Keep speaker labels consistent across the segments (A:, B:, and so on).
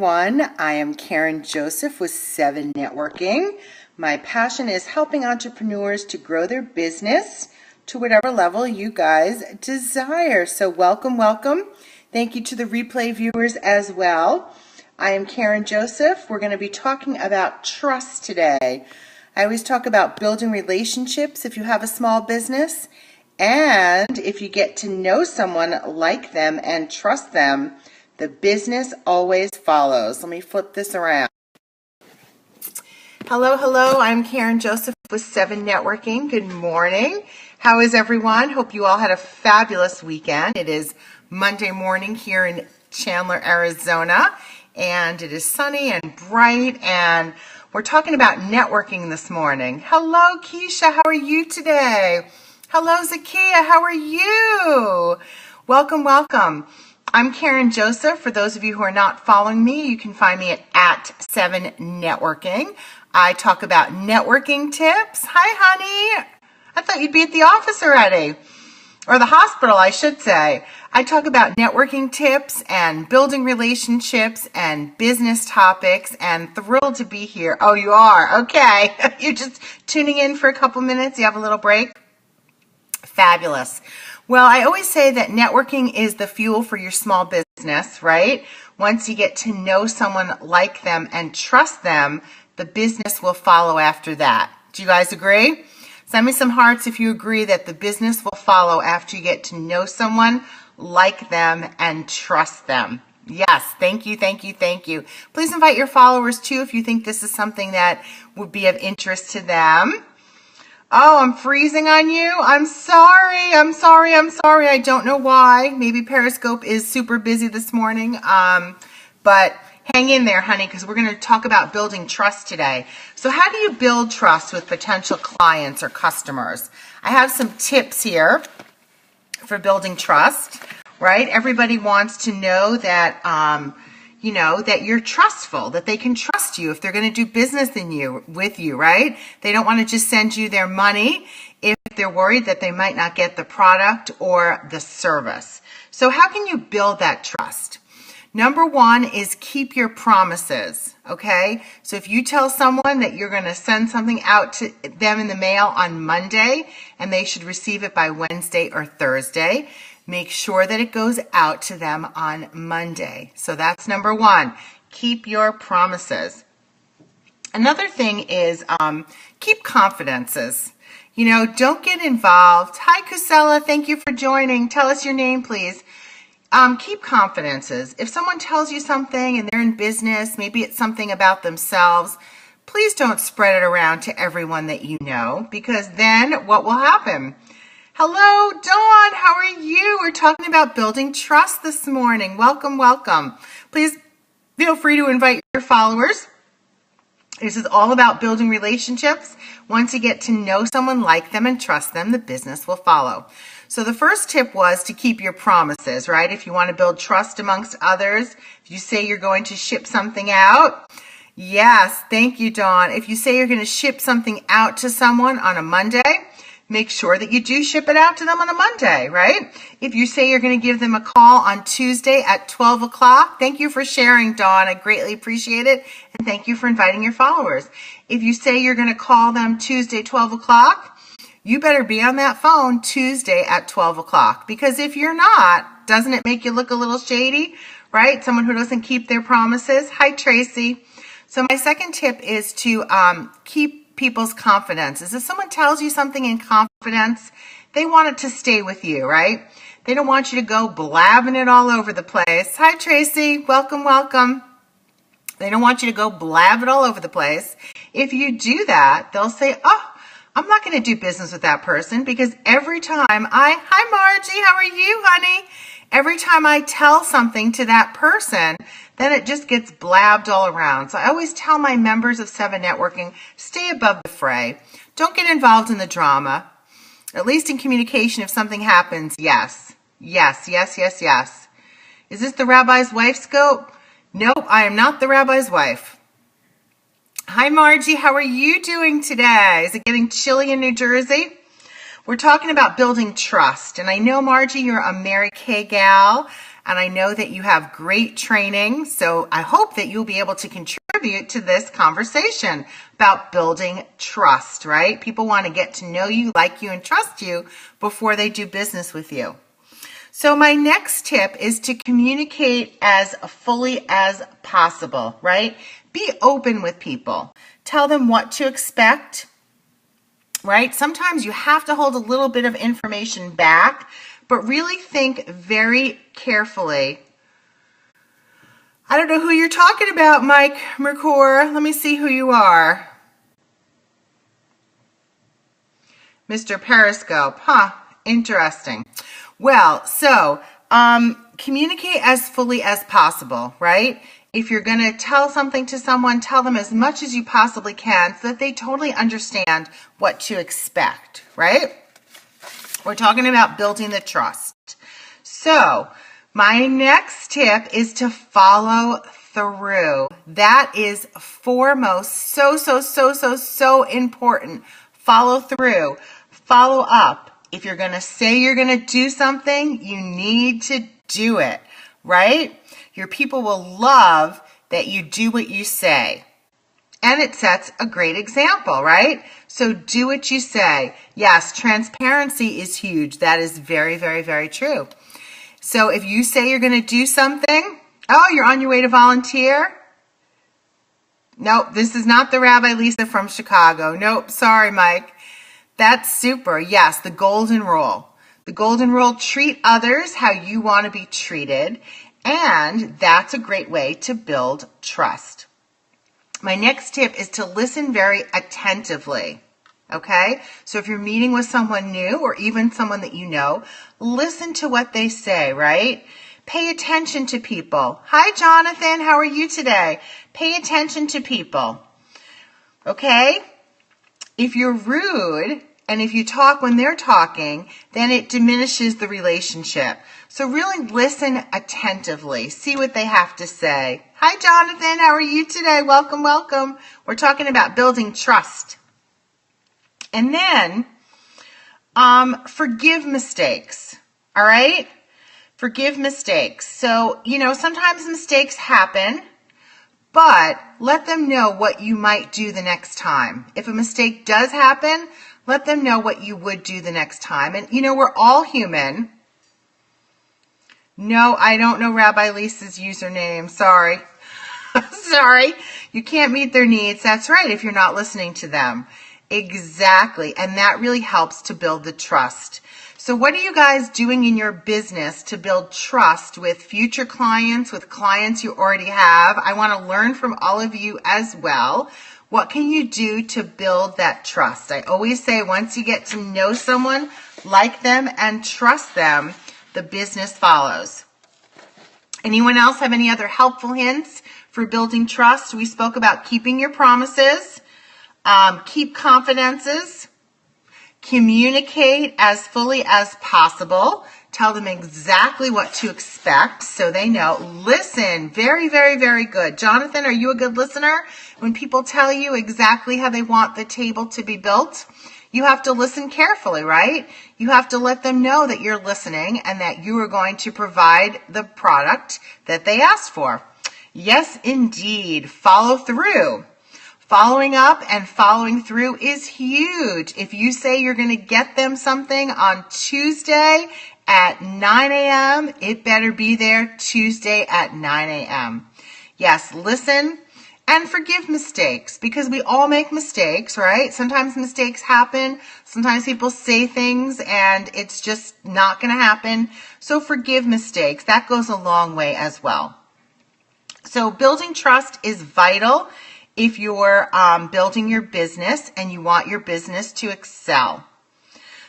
A: I am Karen Joseph with SEVENnetworking. My passion is helping entrepreneurs to grow their business to whatever level you guys desire. So welcome. Thank you to the replay viewers as well. I am Karen Joseph. We're going to be talking about trust today. I always talk about building relationships if you have a small business, and if you get to know someone, like them, and trust them, the business always follows. Let me flip this around. Hello. I'm Karen Joseph with SEVENnetworking. Good morning. How is everyone? Hope you all had a fabulous weekend. It is Monday morning here in Chandler, Arizona, and it is sunny and bright, and we're talking about networking this morning. Hello, Keisha. How are you today? Hello, Zakia. How are you? Welcome. I'm Karen Joseph. For those of you who are not following me, you can find me at SEVENnetworking. I talk about networking tips. Hi, honey. I thought you'd be at the office already, or the hospital, I should say. I talk about networking tips and building relationships and business topics, and thrilled to be here. Oh, you are? Okay. You're just tuning in for a couple minutes. You have a little break? Fabulous. Well, I always say that networking is the fuel for your small business, right? Once you get to know someone, like them, and trust them, the business will follow after that. Do you guys agree? Send me some hearts if you agree that the business will follow after you get to know someone, like them, and trust them. Yes, thank you. Please invite your followers too if you think this is something that would be of interest to them. Oh, I'm freezing on you. I'm sorry. I don't know why. Maybe Periscope is super busy this morning. But hang in there, honey, because we're going to talk about building trust today. So how do you build trust with potential clients or customers? I have some tips here for building trust, right? Everybody wants to know that, that you're trustful, that they can trust you if they're going to do business with you, right? They don't want to just send you their money if they're worried that they might not get the product or the service. So how can you build that trust? Number one is keep your promises, okay? So if you tell someone that you're going to send something out to them in the mail on Monday and they should receive it by Wednesday or Thursday, make sure that it goes out to them on Monday. So that's number one. Keep your promises. Another thing is keep confidences. Don't get involved. Hi, Kusela. Thank you for joining. Tell us your name, please. Keep confidences. If someone tells you something and they're in business, maybe it's something about themselves, please don't spread it around to everyone that you know, because then what will happen? Hello, Dawn. How are you? We're talking about building trust this morning. Welcome. Please feel free to invite your followers. This is all about building relationships. Once you get to know someone, like them, and trust them, the business will follow. So the first tip was to keep your promises, right? If you want to build trust amongst others, if you say you're going to ship something out, yes, thank you, Dawn. If you say you're going to ship something out to someone on a Monday, make sure that you do ship it out to them on a Monday, right? If you say you're going to give them a call on Tuesday at 12 o'clock, thank you for sharing, Dawn. I greatly appreciate it. And thank you for inviting your followers. If you say you're going to call them Tuesday, 12 o'clock, you better be on that phone Tuesday at 12 o'clock. Because if you're not, doesn't it make you look a little shady, right? Someone who doesn't keep their promises. Hi, Tracy. So my second tip is to keep people's confidences. If someone tells you something in confidence, they want it to stay with you, right? They don't want you to go blabbing it all over the place. Hi, Tracy. Welcome. They don't want you to go blab it all over the place. If you do that, they'll say, oh, I'm not going to do business with that person, because every time hi, Margie, how are you, honey? Every time I tell something to that person, then it just gets blabbed all around. So I always tell my members of SEVENnetworking, stay above the fray. Don't get involved in the drama. At least in communication, if something happens, yes. Is this the rabbi's wife scope? Nope, I am not the rabbi's wife. Hi, Margie. How are you doing today? Is it getting chilly in New Jersey? We're talking about building trust. And I know, Margie, you're a Mary Kay gal. and I know that you have great training, so I hope that you'll be able to contribute to this conversation about building trust, right? People want to get to know you, like you, and trust you before they do business with you. So my next tip is to communicate as fully as possible, right? Be open with people. Tell them what to expect, right? Sometimes you have to hold a little bit of information back, but really think very carefully. I don't know who you're talking about, Mike Mercour. Let me see who you are. Mr. Periscope. Interesting. Well, so communicate as fully as possible, right? If you're going to tell something to someone, tell them as much as you possibly can so that they totally understand what to expect, right? We're talking about building the trust. So my next tip is to follow through. That is foremost, so important. Follow through. Follow up. If you're going to say you're going to do something, you need to do it, right? Your people will love that you do what you say. And it sets a great example, right? So do what you say. Yes, transparency is huge. That is very true. So if you say you're going to do something, oh, you're on your way to volunteer? Nope, this is not the Rabbi Lisa from Chicago. Nope, sorry, Mike. That's super. Yes, the golden rule. The golden rule, treat others how you want to be treated. And that's a great way to build trust. My next tip is to listen very attentively, okay? So if you're meeting with someone new or even someone that you know, listen to what they say, right? Pay attention to people. Hi, Jonathan. How are you today? Pay attention to people, okay? If you're rude and if you talk when they're talking, then it diminishes the relationship. So really listen attentively. See what they have to say. Hi, Jonathan. How are you today? Welcome. We're talking about building trust. And then forgive mistakes. All right? Forgive mistakes. So, sometimes mistakes happen, but let them know what you might do the next time. If a mistake does happen, let them know what you would do the next time. And, we're all human. No, I don't know Rabbi Lisa's username. Sorry. Sorry. You can't meet their needs. That's right, if you're not listening to them. Exactly. And that really helps to build the trust. So what are you guys doing in your business to build trust with future clients, with clients you already have? I want to learn from all of you as well. What can you do to build that trust? I always say once you get to know someone, like them, and trust them, the business follows. Anyone else have any other helpful hints for building trust? We spoke about keeping your promises, keep confidences, communicate as fully as possible, tell them exactly what to expect so they know. Listen, very good. Jonathan, are you a good listener? When people tell you exactly how they want the table to be built, you have to listen carefully, right? You have to let them know that you're listening and that you are going to provide the product that they asked for. Yes, indeed. Follow through. Following up and following through is huge. If you say you're going to get them something on Tuesday at 9 a.m., it better be there Tuesday at 9 a.m. Yes, listen. And forgive mistakes, because we all make mistakes, right? Sometimes mistakes happen. Sometimes people say things and it's just not going to happen. So forgive mistakes. That goes a long way as well. So building trust is vital if you're building your business and you want your business to excel.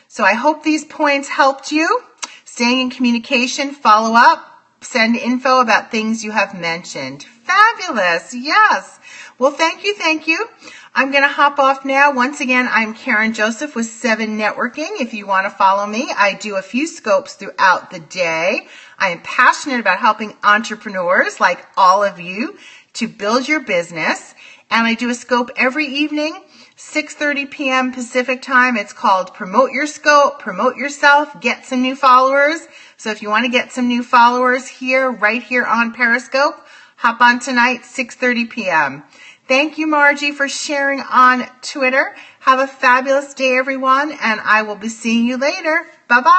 A: So I hope these points helped you. Staying in communication, follow up. Send info about things you have mentioned. Fabulous. Yes. Well, thank you. I'm going to hop off now. Once again, I'm Karen Joseph with SEVENnetworking. If you want to follow me, I do a few scopes throughout the day. I am passionate about helping entrepreneurs like all of you to build your business. And I do a scope every evening, 6:30 p.m. Pacific time. It's called Promote Your Scope, Promote Yourself, Get Some New Followers. So if you want to get some new followers here, right here on Periscope, hop on tonight, 6:30 p.m. Thank you, Margie, for sharing on Twitter. Have a fabulous day, everyone, and I will be seeing you later. Bye-bye.